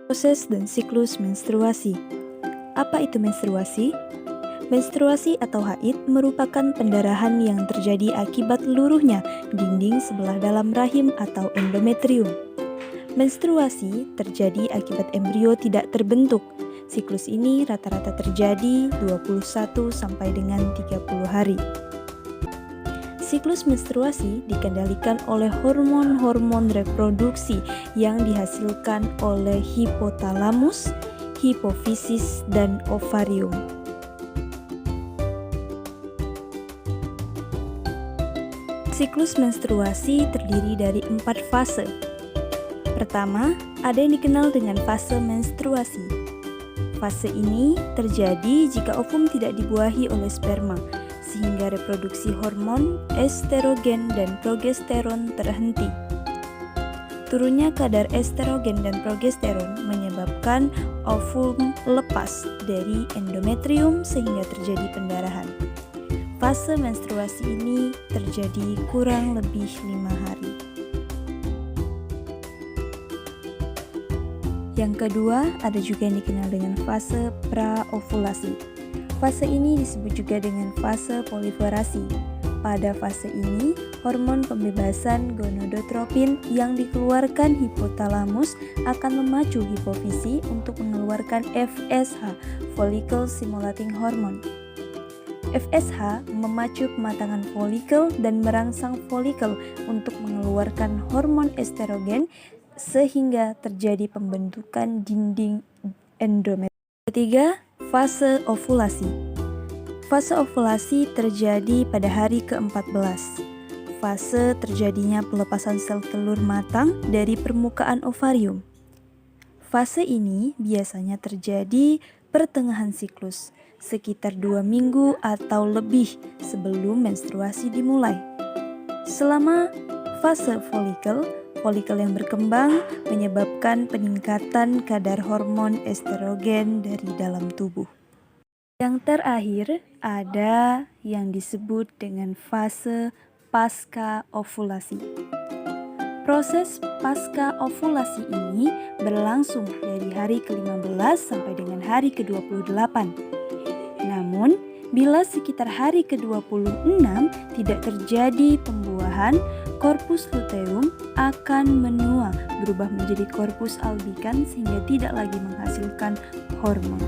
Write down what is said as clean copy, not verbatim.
Proses dan siklus menstruasi. Apa itu menstruasi? Menstruasi atau haid merupakan pendarahan yang terjadi akibat luruhnya dinding sebelah dalam rahim atau endometrium. Menstruasi terjadi akibat embrio tidak terbentuk. Siklus ini rata-rata terjadi 21 sampai dengan 30 hari. Siklus menstruasi dikendalikan oleh hormon-hormon reproduksi yang dihasilkan oleh hipotalamus, hipofisis, dan ovarium. Siklus menstruasi terdiri dari 4 fase. Pertama, ada yang dikenal dengan fase menstruasi. Fase ini terjadi jika ovum tidak dibuahi oleh sperma, sehingga reproduksi hormon estrogen dan progesteron terhenti. Turunnya kadar estrogen dan progesteron menyebabkan ovum lepas dari endometrium sehingga terjadi pendarahan. Fase menstruasi ini terjadi kurang lebih 5 hari. Yang kedua, ada juga yang dikenal dengan fase praovulasi. Fase ini disebut juga dengan fase proliferasi. Pada fase ini, hormon pembebasan gonadotropin yang dikeluarkan hipotalamus akan memacu hipofisi untuk mengeluarkan FSH, follicle stimulating hormone. FSH memacu pematangan folikel dan merangsang folikel untuk mengeluarkan hormon estrogen sehingga terjadi pembentukan dinding endometrium. Ketiga, fase ovulasi. Fase ovulasi terjadi pada hari ke-14. Fase terjadinya pelepasan sel telur matang dari permukaan ovarium. Fase ini biasanya terjadi pertengahan siklus, sekitar 2 minggu atau lebih sebelum menstruasi dimulai. Selama fase folikel yang berkembang menyebabkan peningkatan kadar hormon estrogen dari dalam tubuh. Yang terakhir ada yang disebut dengan fase pasca ovulasi. Proses pasca ovulasi ini berlangsung dari hari ke-15 sampai dengan hari ke-28. Namun, bila sekitar hari ke-26 tidak terjadi pembuahan, korpus luteum akan menua, berubah menjadi korpus albicans sehingga tidak lagi menghasilkan hormon.